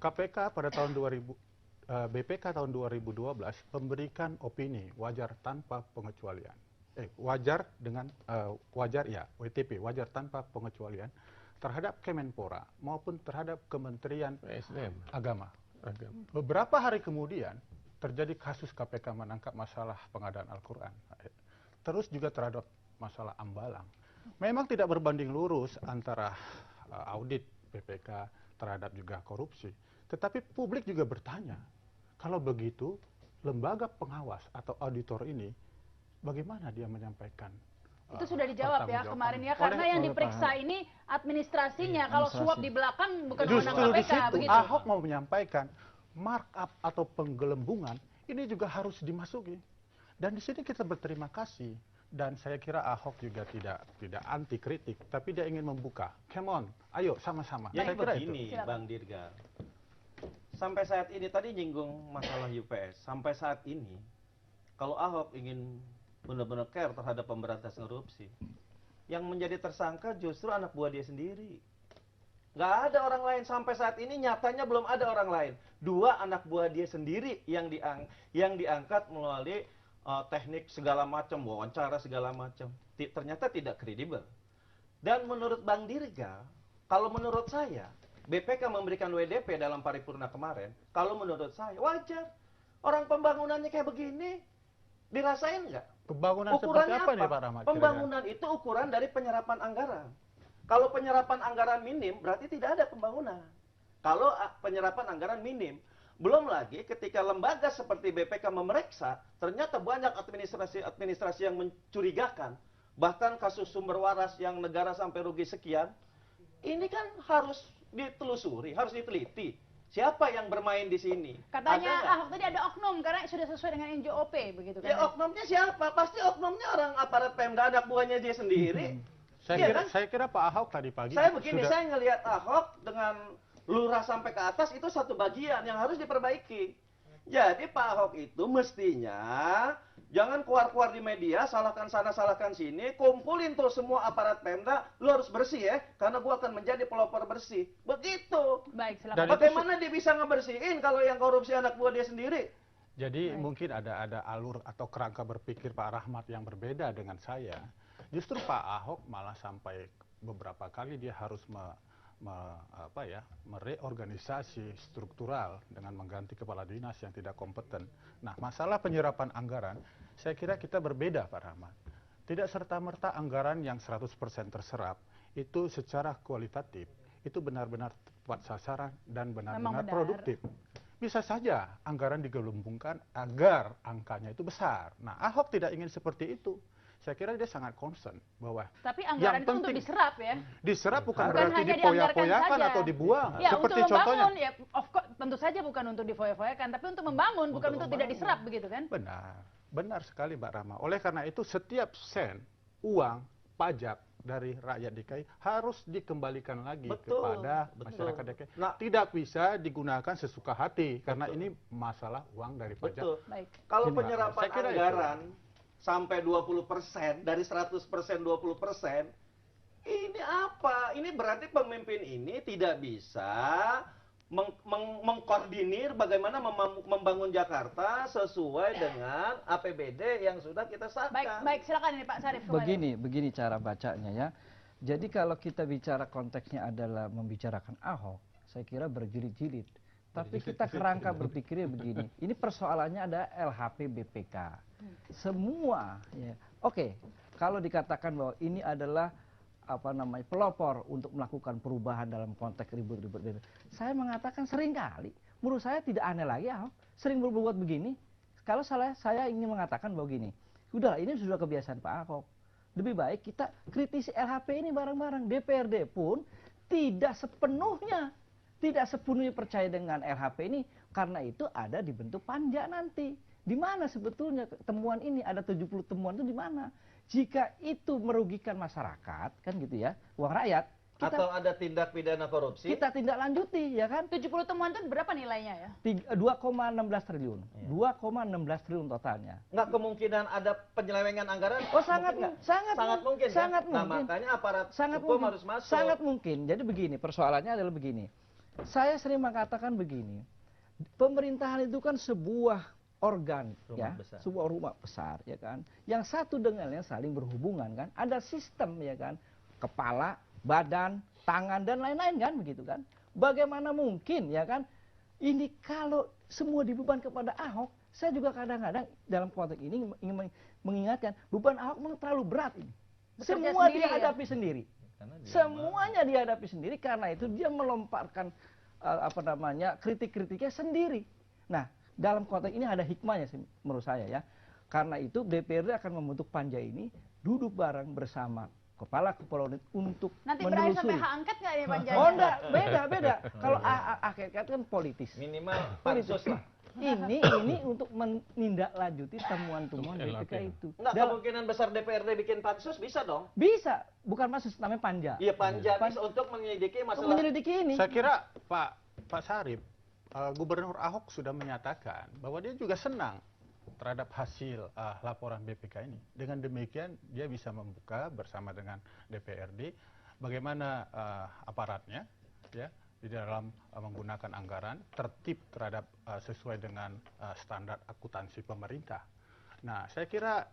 KPK pada tahun 2000, BPK tahun 2012 memberikan opini wajar tanpa pengecualian. Wajar dengan WTP, wajar tanpa pengecualian terhadap Kemenpora maupun terhadap Kementerian SDM. Agama. Beberapa hari kemudian terjadi kasus KPK menangkap masalah pengadaan Al-Quran. Terus juga terhadap masalah Ambalang. Memang tidak berbanding lurus antara audit BPK terhadap juga korupsi. Tetapi publik juga bertanya, kalau begitu lembaga pengawas atau auditor ini bagaimana dia menyampaikan? Itu sudah dijawab ya kemarin ya, karena yang diperiksa ini administrasinya. Kalau suap di belakang bukan wewenang Justru di KPK situ begitu. Ahok mau menyampaikan markup atau penggelembungan ini juga harus dimasuki. Dan di sini kita berterima kasih. Dan saya kira Ahok juga tidak anti kritik, tapi dia ingin membuka. Come on, ayo sama-sama. Jadi Saya kira begini, itu. Bang Dirga. Sampai saat ini tadi nyinggung masalah UPS. Sampai saat ini, kalau Ahok ingin benar-benar care terhadap pemberantasan korupsi, yang menjadi tersangka justru anak buah dia sendiri. Nggak ada orang lain sampai saat ini, nyatanya belum ada orang lain. 2 anak buah dia sendiri yang diangkat melalui teknik segala macam, wawancara segala macam. Ternyata tidak kredibel. Dan menurut Bang Dirga, kalau menurut saya, BPK memberikan WDP dalam paripurna kemarin, kalau menurut saya wajar. Orang pembangunannya kayak begini, dirasain nggak? Pembangunan seperti apa nih Pak Rahmat? Pembangunan itu ukuran dari penyerapan anggaran. Kalau penyerapan anggaran minim, berarti tidak ada pembangunan. Kalau penyerapan anggaran minim, belum lagi ketika lembaga seperti BPK memeriksa, ternyata banyak administrasi yang mencurigakan. Bahkan kasus sumber waras yang negara sampai rugi sekian, ini kan harus ditelusuri, harus diteliti. Siapa yang bermain di sini? Katanya Ada Ahok tadi ada oknum karena sudah sesuai dengan NJOP begitu kan. ya oknumnya siapa? Pasti oknumnya orang aparat Pemda, anak buahnya dia sendiri. Iya kan? Saya kira Pak Ahok tadi pagi Saya begini, sudah saya ngelihat Ahok dengan lurah sampai ke atas itu satu bagian yang harus diperbaiki. Jadi Pak Ahok itu mestinya jangan keluar-keluar di media, salahkan sana, salahkan sini, kumpulin tuh semua aparat Pemda, lu harus bersih ya, karena gua akan menjadi pelopor bersih. Begitu. Baik, Dan silakan. itu Bagaimana dia bisa ngebersihin kalau yang korupsi anak buah dia sendiri? Jadi mungkin ada alur atau kerangka berpikir Pak Rahmat yang berbeda dengan saya. Justru Pak Ahok malah sampai beberapa kali dia harus mereorganisasi struktural dengan mengganti kepala dinas yang tidak kompeten. Nah, masalah penyerapan anggaran, saya kira kita berbeda Pak Rahmat. tidak serta-merta anggaran yang 100% terserap itu secara kualitatif itu benar-benar tepat sasaran dan benar-benar produktif. Bisa saja anggaran digelembungkan agar angkanya itu besar. Nah, Ahok tidak ingin seperti itu. Saya kira dia sangat concern bahwa tapi anggaran itu untuk diserap ya. Diserap bukan Bukan berarti hanya dipoya-poyakan dianggarkan atau saja. dibuang. Ya, Seperti untuk membangun, contohnya. ya, of course, tentu saja bukan untuk difoya-foyakan, tapi untuk membangun, bukan untuk tidak diserap begitu kan? Benar, benar sekali Mbak Rama. Oleh karena itu setiap sen uang pajak dari rakyat DKI harus dikembalikan lagi kepada masyarakat DKI. Nah, tidak bisa digunakan sesuka hati karena ini masalah uang dari pajak. betul. Baik. Kalau Gini, Mbak, penyerapan saya kira anggaran sampai 20%, dari 100% 20%, ini apa? Ini berarti pemimpin ini tidak bisa mengkoordinir bagaimana membangun Jakarta sesuai dengan APBD yang sudah kita sahkan. Baik, silakan ini Pak Syarif kembali. Begini cara bacanya ya. Jadi kalau kita bicara konteksnya adalah membicarakan Ahok, saya kira berjilid-jilid. Tapi kita kerangka berpikirnya begini. Ini persoalannya ada LHP BPK. Semua ya. Oke, kalau dikatakan bahwa ini adalah pelopor untuk melakukan perubahan dalam konteks ribut-ribut. Saya mengatakan sering kali, menurut saya tidak aneh lagi Ahok sering berbuat begini. Kalau saya ingin mengatakan bahwa gini, udahlah ini sudah kebiasaan Pak Ahok. Lebih baik kita kritisi LHP ini bareng-bareng. DPRD pun tidak sepenuhnya percaya dengan LHP ini, karena itu ada dibentuk panja nanti. Di mana sebetulnya temuan ini, ada 70 temuan itu di mana? Jika itu merugikan masyarakat, kan gitu ya, uang rakyat, atau ada tindak pidana korupsi, kita tindak lanjuti, ya kan? 70 temuan itu berapa nilainya ya? 2,16 triliun. 2,16 triliun totalnya. nggak kemungkinan ada penyelewengan anggaran? Oh, sangat mungkin nggak? sangat mungkin. sangat Kan? Nah, mungkin. makanya aparat Sangat hukum mungkin. harus masuk. Sangat mungkin. Jadi begini, persoalannya adalah begini. Saya sering mengatakan begini. Pemerintahan itu kan sebuah organ, Rumah ya, besar. sebuah rumah besar, ya kan. Yang satu dengan yang saling berhubungan kan. Ada sistem, ya kan. Kepala, badan, tangan dan lain-lain kan, begitu kan. Bagaimana mungkin, ya kan? Ini kalau semua dibeban kepada Ahok, saya juga kadang-kadang dalam konteks ini ingin mengingatkan beban Ahok memang terlalu berat ini. Bekerja Semua sendiri, dia ya? hadapi sendiri. Semuanya dihadapi sendiri, karena itu dia melomparkan kritik-kritiknya sendiri. Nah, dalam konteks ini ada hikmahnya menurut saya ya. Karena itu DPRD akan membentuk panja ini, duduk bareng bersama kepala unit untuk Nanti berakhir sampai menelusuri. hak angket nggak ya panjangnya? Oh enggak, beda. Kalau angket kan politis. Minimal pansus lah. Ini untuk menindaklanjuti temuan-temuan BPK itu. Nggak, kemungkinan besar DPRD bikin pansus bisa dong? Bisa, bukan pansus, namanya panja. Iya, panja bisa untuk menyelidiki Untuk masalah. menyelidiki ini. Saya kira Pak Syarif, Gubernur Ahok sudah menyatakan bahwa dia juga senang terhadap hasil laporan BPK ini. Dengan demikian dia bisa membuka bersama dengan DPRD bagaimana aparatnya ya di dalam menggunakan anggaran tertib terhadap sesuai dengan standar akuntansi pemerintah. Nah, saya kira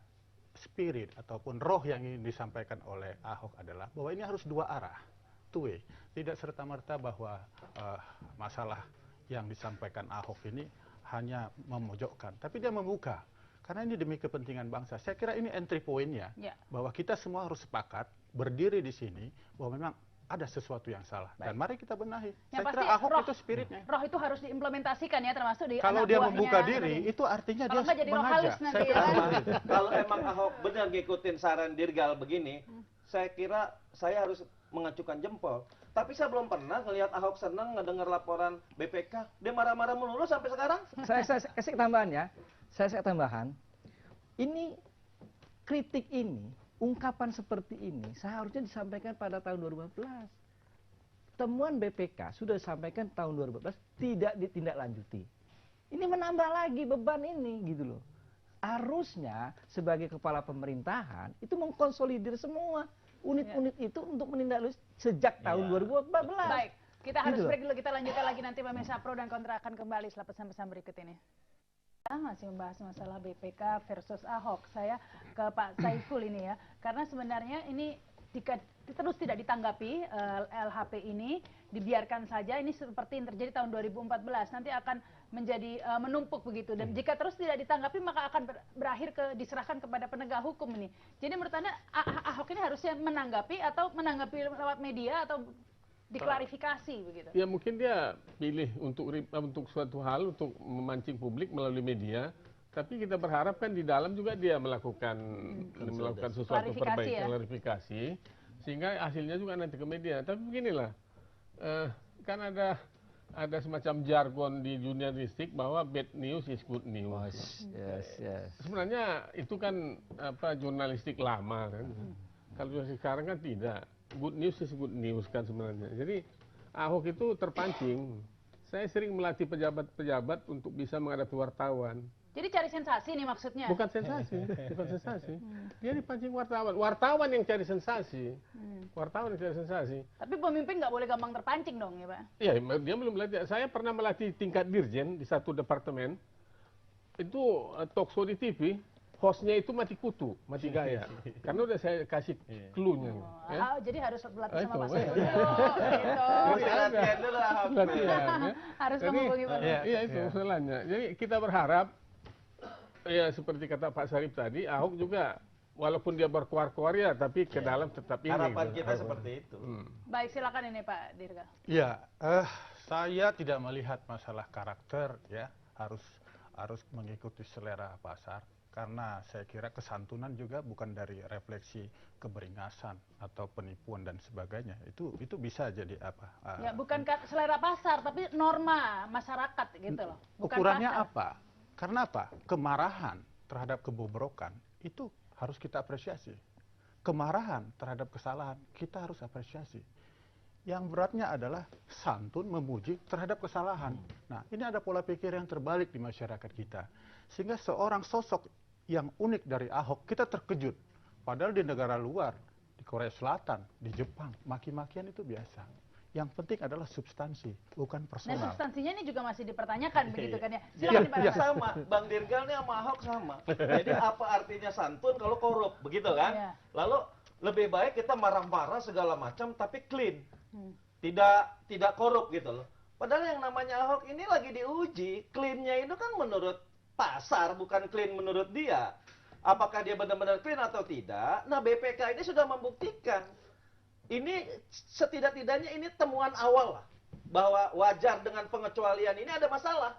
spirit ataupun roh yang ingin disampaikan oleh Ahok adalah bahwa ini harus dua arah, two way. Tidak serta-merta bahwa masalah yang disampaikan Ahok ini hanya memojokkan, tapi dia membuka. Karena ini demi kepentingan bangsa. Saya kira ini entry point-nya, bahwa kita semua harus sepakat berdiri di sini bahwa memang ada sesuatu yang salah. Dan mari kita benahi. Yang Saya kira pasti Ahok roh- itu spiritnya. Roh itu harus diimplementasikan ya, termasuk di Kalau anak dia buahnya. membuka diri, itu artinya Kalau dia nggak jadi roh halus mengajak. nanti Saya ya kira kan? seperti itu. Kalau emang Ahok benar ngikutin saran Dirgal begini, saya kira saya harus mengacukan jempol. Tapi saya belum pernah ngelihat Ahok senang ngedengar laporan BPK. Dia marah-marah melulu sampai sekarang. Saya kasih tambahan ya. Saya tambahan. Ini kritik ini, ungkapan seperti ini seharusnya disampaikan pada tahun 2014. Temuan BPK sudah disampaikan tahun 2014, tidak ditindaklanjuti. Ini menambah lagi beban ini gitu loh. Harusnya sebagai kepala pemerintahan itu mengkonsolidir semua unit-unit itu untuk menindaklanjuti sejak tahun 2014. Baik, kita harus Gitu loh. break dulu. Kita lanjutkan lagi nanti pemirsa pro dan kontra akan kembali setelah pesan-pesan berikut ini. Kita masih membahas masalah BPK versus Ahok. Saya ke Pak Saiful ini ya, karena sebenarnya ini terus tidak ditanggapi LHP ini, dibiarkan saja. Ini seperti yang terjadi tahun 2014. Nanti akan menjadi menumpuk begitu, dan jika terus tidak ditanggapi maka akan berakhir diserahkan kepada penegak hukum ini. Jadi menurut Anda Ahok ini harusnya menanggapi atau menanggapi lewat media atau diklarifikasi begitu? Ya mungkin dia pilih untuk suatu hal untuk memancing publik melalui media, tapi kita berharap kan di dalam juga dia melakukan sesuatu perbaikan, klarifikasi, sehingga hasilnya juga nanti ke media. Tapi beginilah, kan ada semacam jargon di jurnalistik bahwa bad news is good news. Sebenarnya itu kan jurnalistik lama kan. Kalau sekarang kan tidak. Good news is good news kan sebenarnya. Jadi Ahok itu terpancing. Saya sering melatih pejabat-pejabat untuk bisa menghadapi wartawan. Jadi cari sensasi nih maksudnya? Bukan sensasi, bukan sensasi. Dia dipancing wartawan. Wartawan yang cari sensasi. Wartawan yang cari sensasi. Tapi pemimpin nggak boleh gampang terpancing dong ya Pak? Iya, dia belum melatih. Saya pernah melatih tingkat dirjen di satu departemen. Itu talkshow di TV, hostnya itu mati kutu, mati gaya. Karena udah saya kasih clue-nya. Jadi harus berlatih sama Pak Sarip. Harus menghubungi Pak Sarip. Iya itu masalahnya. Jadi kita berharap, ya seperti kata Pak Sarip tadi, Ahok juga walaupun dia berkuar-kuar ya, tapi ke dalam tetap ini. Harapan kita seperti itu. Baik, silakan ini Pak Dirga. Ya, saya tidak melihat masalah karakter ya, harus mengikuti selera pasar. Karena saya kira kesantunan juga bukan dari refleksi keberingasan atau penipuan dan sebagainya. Itu bisa jadi apa? Ya bukan selera pasar, tapi norma masyarakat gitu loh. Bukan ukurannya pasar. apa? Karena apa? Kemarahan terhadap kebobrokan itu harus kita apresiasi. Kemarahan terhadap kesalahan kita harus apresiasi. Yang beratnya adalah santun memuji terhadap kesalahan. Nah, ini ada pola pikir yang terbalik di masyarakat kita. Sehingga seorang sosok yang unik dari Ahok, kita terkejut. Padahal di negara luar, di Korea Selatan, di Jepang, maki-makian itu biasa. Yang penting adalah substansi, bukan personal. Nah, substansinya ini juga masih dipertanyakan begitu kan ya. Silakan Pak. Sama, Bang Dirgal ini sama Ahok sama. Jadi apa artinya santun kalau korup, begitu kan? Lalu lebih baik kita marah-marah segala macam tapi clean. Tidak korup gitu loh. Padahal yang namanya Ahok ini lagi diuji, clean-nya itu kan menurut pasar, bukan clean menurut dia. Apakah dia benar-benar clean atau tidak? Nah, BPK ini sudah membuktikan. Ini setidak-tidaknya ini temuan awal lah, bahwa wajar dengan pengecualian ini ada masalah.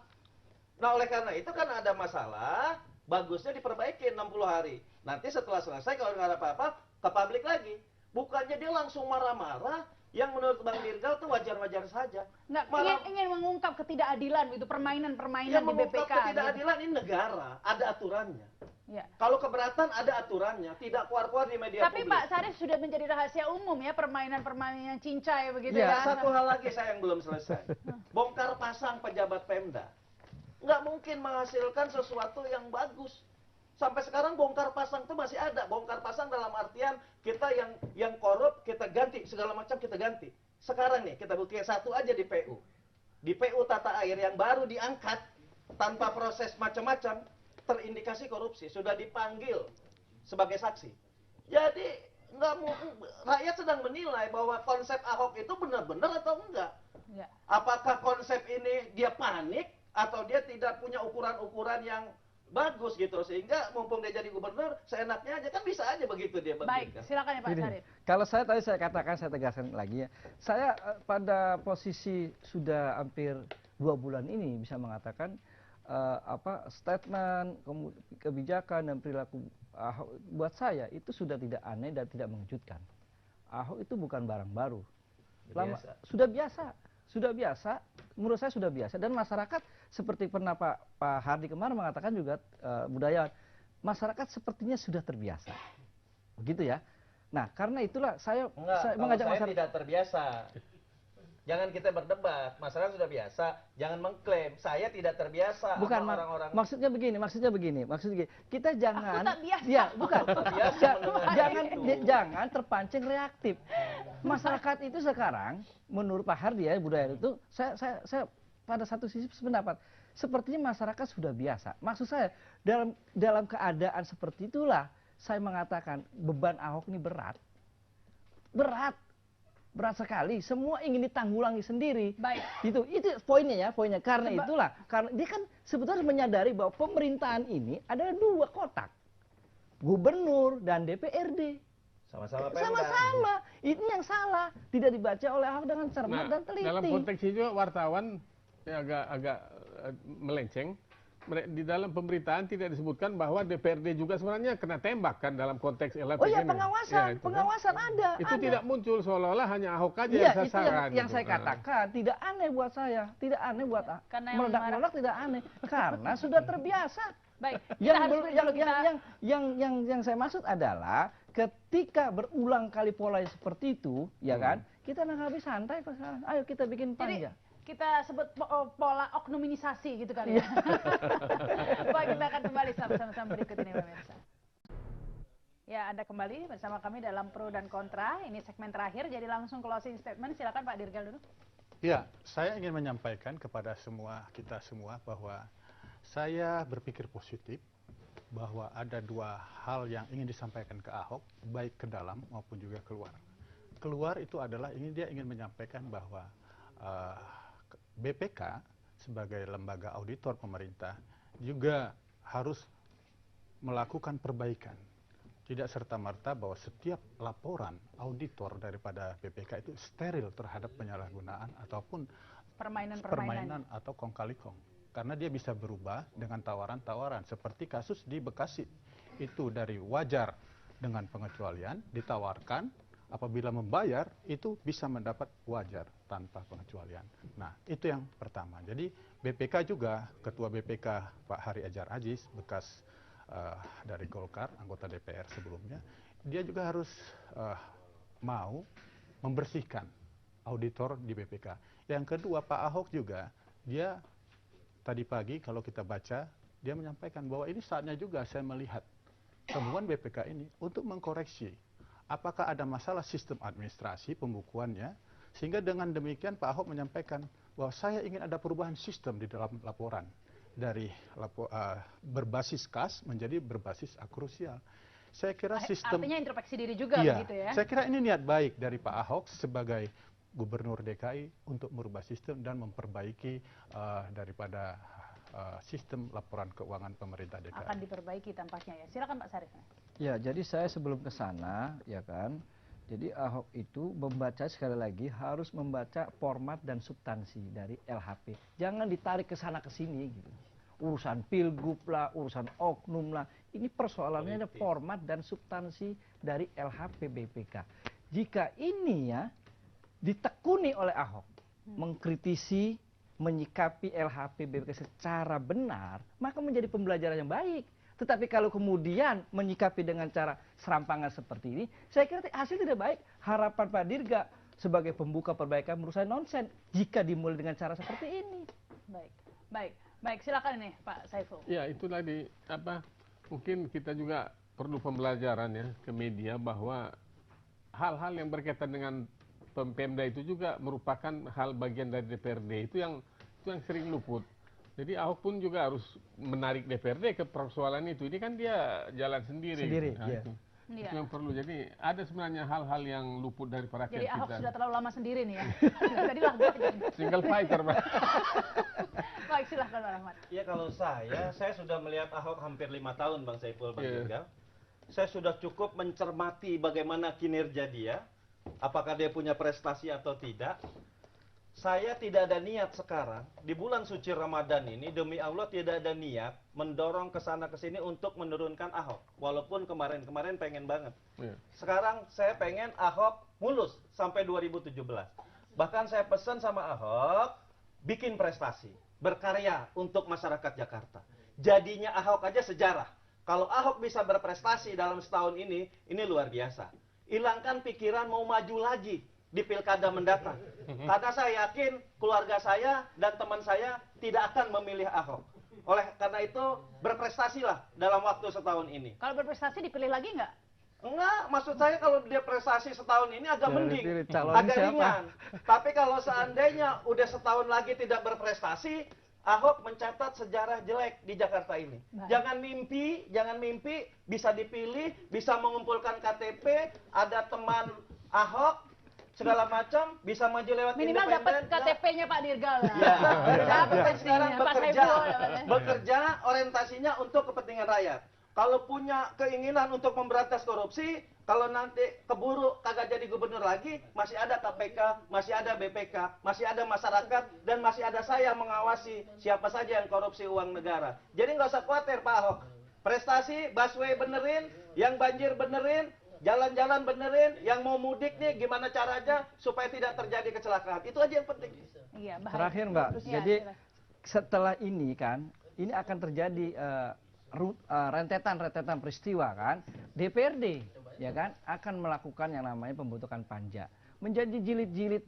Nah, oleh karena itu kan ada masalah, bagusnya diperbaiki 60 hari. Nanti setelah selesai kalau nggak ada apa-apa, ke publik lagi. Bukannya dia langsung marah-marah, yang menurut Bang Dirgal itu wajar-wajar saja. Nggak, ingin mengungkap ketidakadilan itu, permainan-permainan yang di BPK. mengungkap ketidakadilan ini negara, ada aturannya. Ya. Kalau keberatan ada aturannya, tidak keluar-keluar di media Tapi publik. Pak Sarip sudah menjadi rahasia umum ya, permainan-permainan cincai begitu ya. ya. Satu hal lagi saya yang belum selesai. Bongkar pasang pejabat Pemda. Nggak mungkin menghasilkan sesuatu yang bagus. Sampai sekarang bongkar pasang itu masih ada. Bongkar pasang dalam artian kita yang korup kita ganti, segala macam kita ganti. Sekarang nih kita buktikan satu aja di PU. Di PU Tata Air yang baru diangkat tanpa proses macam-macam terindikasi korupsi, sudah dipanggil sebagai saksi. Jadi rakyat sedang menilai bahwa konsep Ahok itu benar-benar atau enggak. Ya. Apakah konsep ini dia panik atau dia tidak punya ukuran-ukuran yang bagus gitu, sehingga mumpung dia jadi gubernur seenaknya aja, kan bisa aja begitu dia. Baik, silakan ya Pak Sarip. Kalau saya tadi saya katakan, saya tegaskan lagi ya, saya pada posisi sudah hampir 2 bulan ini bisa mengatakan statement, kebijakan dan perilaku Ahok buat saya itu sudah tidak aneh dan tidak mengejutkan. Ahok itu bukan barang baru, sudah biasa, menurut saya sudah biasa, dan masyarakat seperti pernah Pak Hardi kemarin mengatakan juga budayawan, masyarakat sepertinya sudah terbiasa, begitu ya. Nah karena itulah saya mengajak masyarakat tidak terbiasa. Jangan kita berdebat, masyarakat sudah biasa, jangan mengklaim saya tidak terbiasa. Bukan orang-orang. Maksudnya begini, kita jangan, tak biasa. Ya bukan, jangan terpancing reaktif. Masyarakat itu sekarang, menurut Pak Hardi ya, budayawan itu, saya pada satu sisi sependapat, sepertinya masyarakat sudah biasa. Maksud saya dalam keadaan seperti itulah saya mengatakan beban Ahok ini berat. berat sekali. Semua ingin ditanggulangi sendiri. Baik. Itu poinnya ya, poinnya. Karena itulah, karena dia kan sebetulnya menyadari bahwa pemerintahan ini adalah dua kotak. Gubernur dan DPRD. Sama-sama. Ini yang salah. Tidak dibaca oleh Ahok dengan cermat dan teliti. Dalam konteks itu wartawan ya agak melenceng. Di dalam pemerintahan tidak disebutkan bahwa DPRD juga sebenarnya kena tembak kan dalam konteks LHP. Oh iya, ini. pengawasan, pengawasan ada. Itu ada. tidak muncul seolah-olah hanya Ahok aja Iya, yang itu sasaran. yang saya katakan tidak aneh buat saya, tidak aneh buat Karena yang meledak-meledak tidak aneh karena sudah terbiasa. Baik. Yang saya maksud adalah ketika berulang kali pola seperti itu, ya kan, kita nanggapi santai kok sekarang. Ayo kita bikin panja. Kita sebut pola oknuminisasi gitu kali ya. Baik, kita akan kembali sama-sama berikut ini pemirsa. Ya, Anda kembali bersama kami dalam Pro dan Kontra. Ini segmen terakhir, jadi langsung closing statement. Silakan Pak Dirgal dulu. Ya, saya ingin menyampaikan kepada kita semua bahwa saya berpikir positif bahwa ada dua hal yang ingin disampaikan ke Ahok, baik ke dalam maupun juga keluar. Keluar itu adalah dia ingin menyampaikan bahwa BPK sebagai lembaga auditor pemerintah juga harus melakukan perbaikan. Tidak serta-merta bahwa setiap laporan auditor daripada BPK itu steril terhadap penyalahgunaan ataupun permainan atau kong kali kong. Karena dia bisa berubah dengan tawaran-tawaran. Seperti kasus di Bekasi. Itu dari wajar dengan pengecualian, ditawarkan, apabila membayar, itu bisa mendapat wajar tanpa pengecualian. Nah, itu yang pertama. Jadi BPK juga, Ketua BPK Pak Hari Ajar Aziz, bekas dari Golkar, anggota DPR sebelumnya, dia juga harus mau membersihkan auditor di BPK. Yang kedua, Pak Ahok juga, dia tadi pagi kalau kita baca, dia menyampaikan bahwa ini saatnya juga saya melihat temuan BPK ini untuk mengkoreksi apakah ada masalah sistem administrasi pembukuannya, sehingga dengan demikian Pak Ahok menyampaikan bahwa saya ingin ada perubahan sistem di dalam laporan dari berbasis kas menjadi berbasis akrusial. Saya kira sistem artinya introspeksi diri juga begitu ya. Saya kira ini niat baik dari Pak Ahok sebagai Gubernur DKI untuk merubah sistem dan memperbaiki daripada sistem laporan keuangan pemerintah DKI. Akan diperbaiki tampaknya ya. Silakan Pak Sarif. Ya, jadi saya sebelum ke sana, ya kan, jadi Ahok itu membaca sekali lagi harus membaca format dan substansi dari LHP. Jangan ditarik ke sana ke sini gitu. Urusan pilgub lah, urusan oknum lah. Ini persoalannya ada format dan substansi dari LHP BPK. Jika ini ya ditekuni oleh Ahok, mengkritisi, menyikapi LHP BPK secara benar, maka menjadi pembelajaran yang baik. Tetapi kalau kemudian menyikapi dengan cara serampangan seperti ini, saya kira hasil tidak baik. Harapan Pak Dirga sebagai pembuka perbaikan menurut saya nonsen jika dimulai dengan cara seperti ini. Baik, silakan nih Pak Saiful. Ya, itu tadi mungkin kita juga perlu pembelajaran ya ke media bahwa hal-hal yang berkaitan dengan Pemda itu juga merupakan hal bagian dari DPRD. Itu yang sering luput. Jadi Ahok pun juga harus menarik DPRD ke persoalan itu. Ini kan dia jalan sendiri. Nah, iya. Itu yang perlu. Jadi ada sebenarnya hal-hal yang luput dari perhatian kita. Jadi Ahok sudah terlalu lama sendiri nih ya. Tadi lah single fighter, Pak. Baik, silahkan Pak Rahmat. Ya, kalau saya sudah melihat Ahok hampir 5 tahun, Bang Saiful, Bang Dirgal. Saya sudah cukup mencermati bagaimana kinerja dia, apakah dia punya prestasi atau tidak. Saya tidak ada niat sekarang, di bulan suci Ramadan ini, demi Allah tidak ada niat mendorong ke sana ke sini untuk menurunkan Ahok. Walaupun kemarin-kemarin pengen banget. Sekarang saya pengen Ahok mulus sampai 2017. Bahkan saya pesan sama Ahok, bikin prestasi, berkarya untuk masyarakat Jakarta. Jadinya Ahok aja sejarah. Kalau Ahok bisa berprestasi dalam setahun ini luar biasa. Hilangkan pikiran mau maju lagi di pilkada mendatang. Karena saya yakin keluarga saya dan teman saya tidak akan memilih Ahok. Oleh karena itu berprestasilah dalam waktu setahun ini. Kalau berprestasi dipilih lagi nggak? Enggak, maksud saya kalau dia prestasi setahun ini agak mending, agak siapa? ringan. Tapi kalau seandainya udah setahun lagi tidak berprestasi, Ahok mencatat sejarah jelek di Jakarta ini. Jangan mimpi bisa dipilih, bisa mengumpulkan KTP, ada teman Ahok segala macam, bisa maju lewat Minimal dapat independen. KTP-nya Pak Dirgal lah. Ya, Dapat kita sekarang Pak bekerja, Saiful, ya. bekerja orientasinya untuk kepentingan rakyat. Kalau punya keinginan untuk memberantas korupsi, kalau nanti keburu kagak jadi gubernur lagi, masih ada KPK, masih ada BPK, masih ada masyarakat, dan masih ada saya mengawasi siapa saja yang korupsi uang negara. Jadi nggak usah khawatir Pak Ahok. Prestasi, busway benerin, yang banjir benerin, jalan-jalan benerin, yang mau mudik nih gimana caranya supaya tidak terjadi kecelakaan. Itu aja yang penting. Iya, bahaya. Terakhir Mbak, Ya, jadi silakan. setelah ini kan, ini akan terjadi rentetan peristiwa kan, DPRD ya kan akan melakukan yang namanya pembentukan panja, menjadi jilid-jilid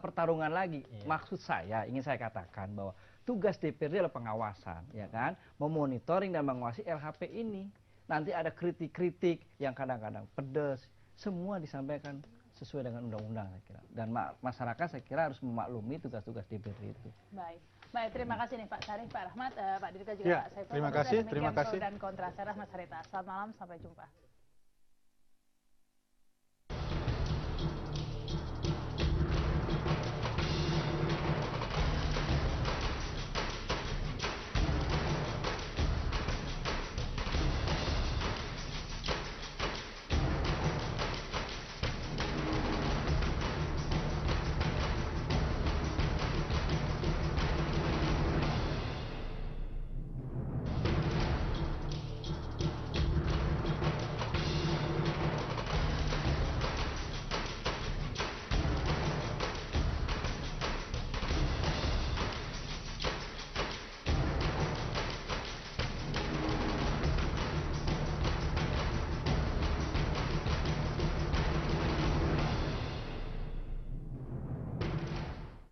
pertarungan lagi. Maksud saya, ingin saya katakan bahwa tugas DPRD adalah pengawasan, ya kan, memonitoring dan mengawasi LHP ini. Nanti ada kritik-kritik yang kadang-kadang pedas, semua disampaikan sesuai dengan undang-undang saya kira. Dan masyarakat saya kira harus memaklumi tugas-tugas DPRD itu. Baik, terima kasih nih Pak Sarif, Pak Rahmat, Pak Dirga juga Ya, Pak Saiful. terima Pemirsa, kasih, demikian terima pro kasih. dan kontra saya Rahmat Sarita. Selamat malam, sampai jumpa.